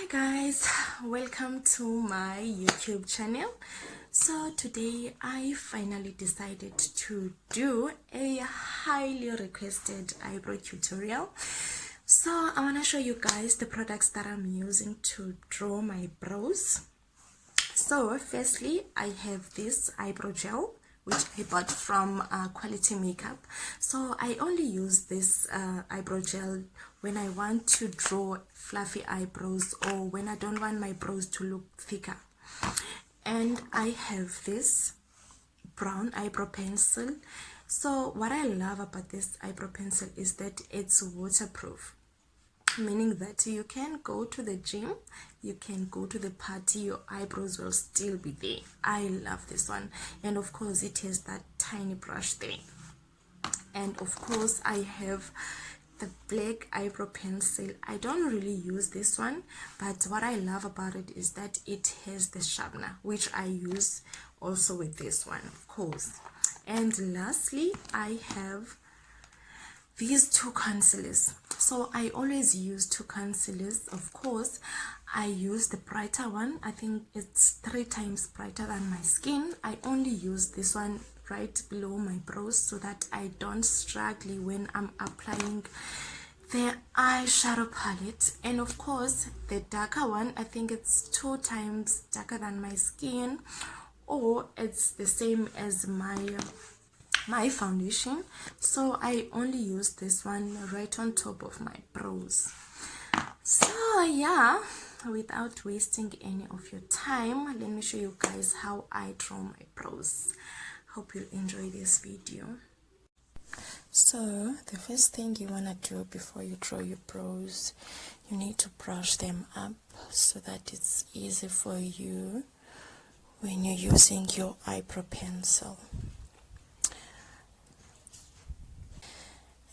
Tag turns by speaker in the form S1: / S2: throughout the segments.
S1: Hi guys, welcome to my YouTube channel. So today I finally decided to do a highly requested eyebrow tutorial. So I want to show you guys the products that I'm using to draw my brows. So firstly, I have this eyebrow gel which I bought from Quality Makeup. So I only use this eyebrow gel when I want to draw fluffy eyebrows or when I don't want my brows to look thicker. And I have this brown eyebrow pencil. So what I love about this eyebrow pencil is that it's waterproof, meaning that you can go to the gym, you can go to the party, your eyebrows will still be there. I love this one. And of course it has that tiny brush there. And of course I have the black eyebrow pencil. I don't really use this one, but what I love about it is that it has the sharpener, which I use also with this one, of course. And lastly, I have these two concealers. So I always use two concealers. Of course I use the brighter one. I think it's 3 times brighter than my skin. I only use this one right below my brows so that I don't struggle when I'm applying the eyeshadow palette. And of course the darker one, I think it's 2 times darker than my skin, or it's the same as my foundation. So I only use this one right on top of my brows. So yeah, without wasting any of your time, let me show you guys how I draw my brows. Hope you'll enjoy this video. So the first thing you want to do before you draw your brows, you need to brush them up so that it's easy for you when you're using your eyebrow pencil.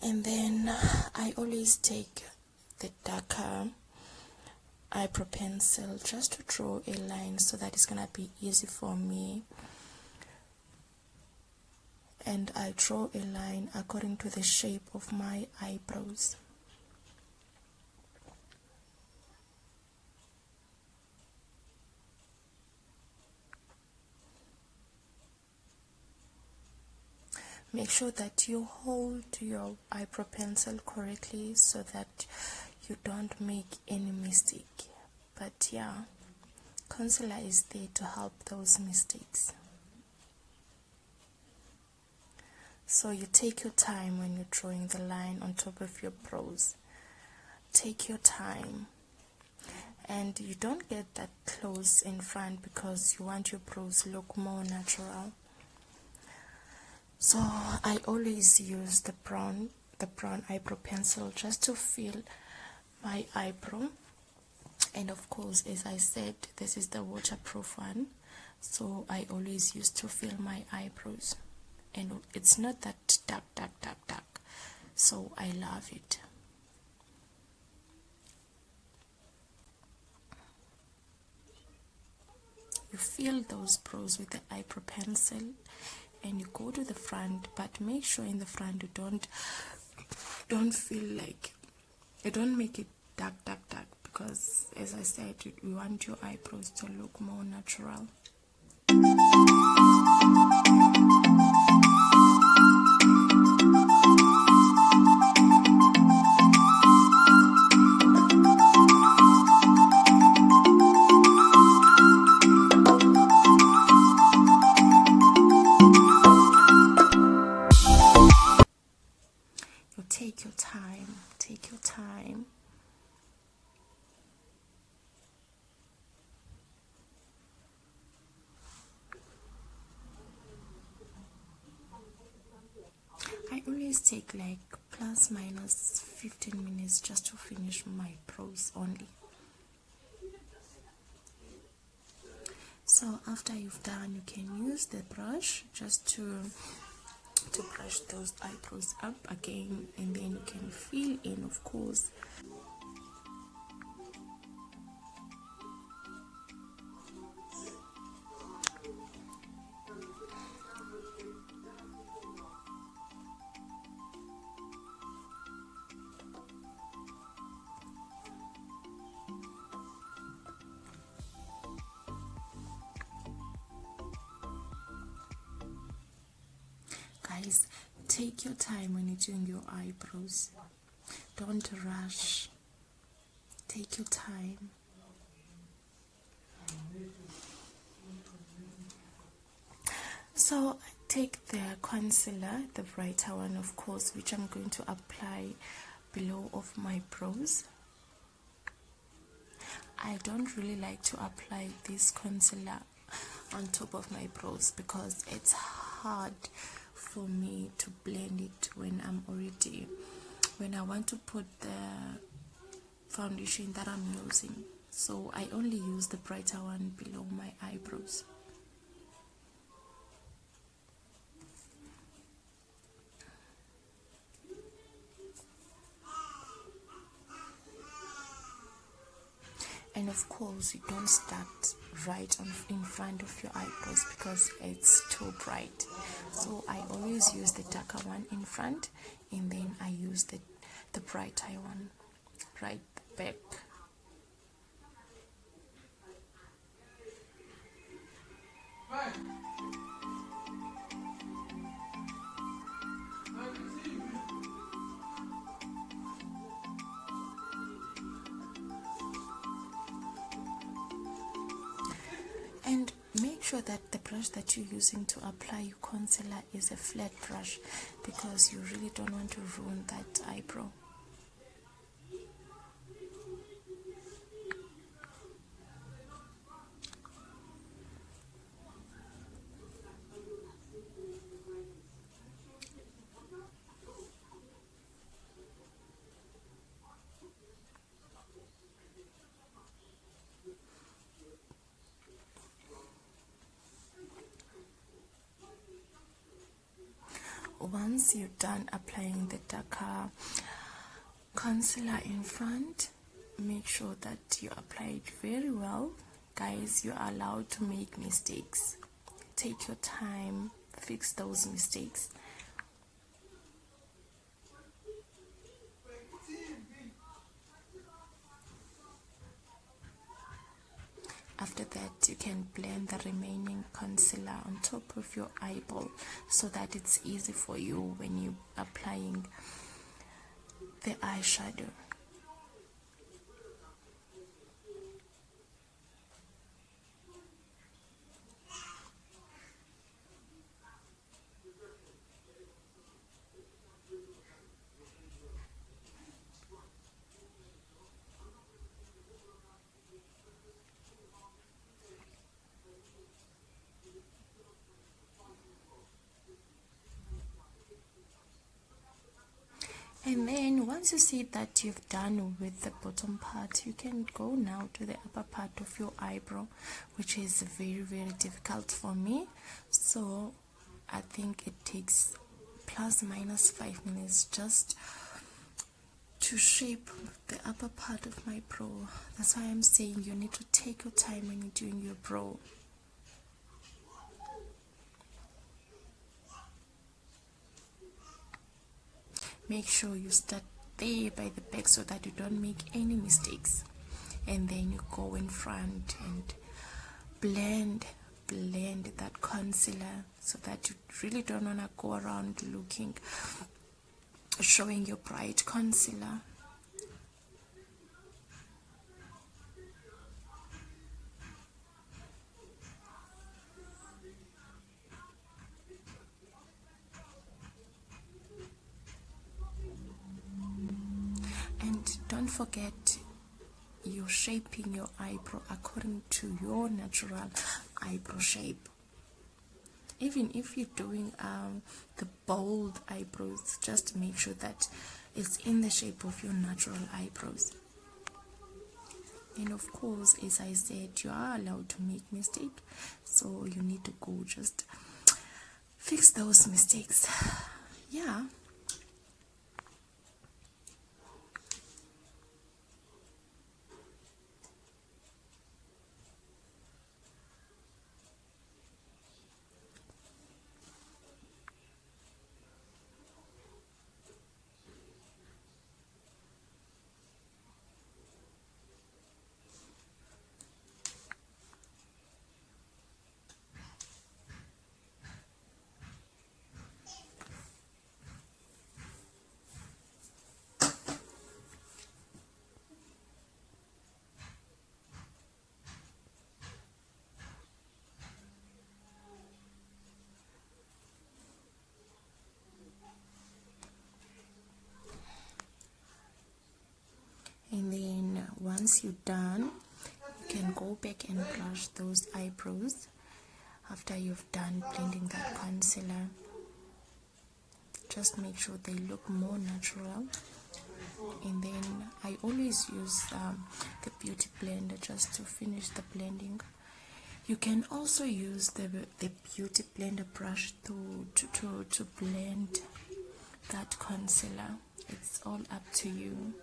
S1: And then I always take the darker eyebrow pencil just to draw a line so that it's gonna be easy for me. And I draw a line according to the shape of my eyebrows. Make sure that you hold your eyebrow pencil correctly so that you don't make any mistake. But yeah, concealer is there to help those mistakes. So you take your time when you're drawing the line on top of your brows. Take your time. And you don't get that close in front because you want your brows to look more natural. So I always use the brown eyebrow pencil just to fill my eyebrow. And of course, as I said, this is the waterproof one, so I always use to fill my eyebrows. And it's not that dark, so I love it. You fill those brows with the eyebrow pencil and you go to the front, but make sure in the front you don't feel like you don't make it dark, because as I said, you want your eyebrows to look more natural. Take your time, take your time. I always take like plus minus 15 minutes just to finish my brows only. So after you've done, you can use the brush just to brush those eyebrows up again, and then you can fill in, of course. guys, take your time when you're doing your eyebrows. Don't rush. Take your time. So I take the concealer, the brighter one of course, which I'm going to apply below of my brows. I don't really like to apply this concealer on top of my brows because it's hard for me to blend it when I want to put the foundation that I'm using. So I only use the brighter one below my eyebrows. And of course, you don't start right in front of your eyebrows because it's too bright. So I always use the darker one in front, and then I use the brighter one right back. And make sure that the brush that you're using to apply your concealer is a flat brush because you really don't want to ruin that eyebrow. Once you're done applying the darker concealer in front, make sure that you apply it very well. Guys, you're allowed to make mistakes. Take your time, fix those mistakes. After that, you can blend the remaining concealer on top of your eyeball so that it's easy for you when you're applying the eyeshadow. And then once you see that you've done with the bottom part, you can go now to the upper part of your eyebrow, which is very difficult for me. So I think it takes plus minus 5 minutes just to shape the upper part of my brow. That's why I'm saying you need to take your time when you're doing your brow. Make sure you start there by the back so that you don't make any mistakes, and then you go in front and blend that concealer so that you really don't want to go around showing your bright concealer. And don't forget, you're shaping your eyebrow according to your natural eyebrow shape. Even if you're doing the bold eyebrows, just make sure that it's in the shape of your natural eyebrows. And of course, as I said, you are allowed to make mistakes, so you need to go just fix those mistakes. Yeah. once you're done, you can go back and brush those eyebrows after you've done blending that concealer. Just make sure they look more natural. And then I always use the beauty blender just to finish the blending. You can also use the beauty blender brush to blend that concealer. It's all up to you.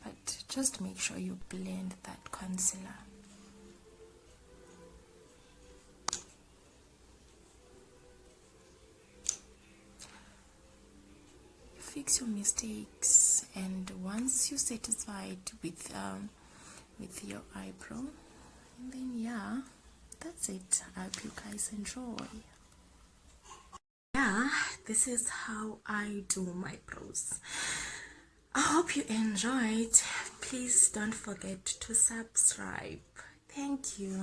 S1: But just make sure you blend that concealer. Fix your mistakes, and once you're satisfied with your eyebrow, and then yeah, that's it. I hope you guys enjoy. Yeah, this is how I do my brows. I hope you enjoyed. Please don't forget to subscribe. Thank you.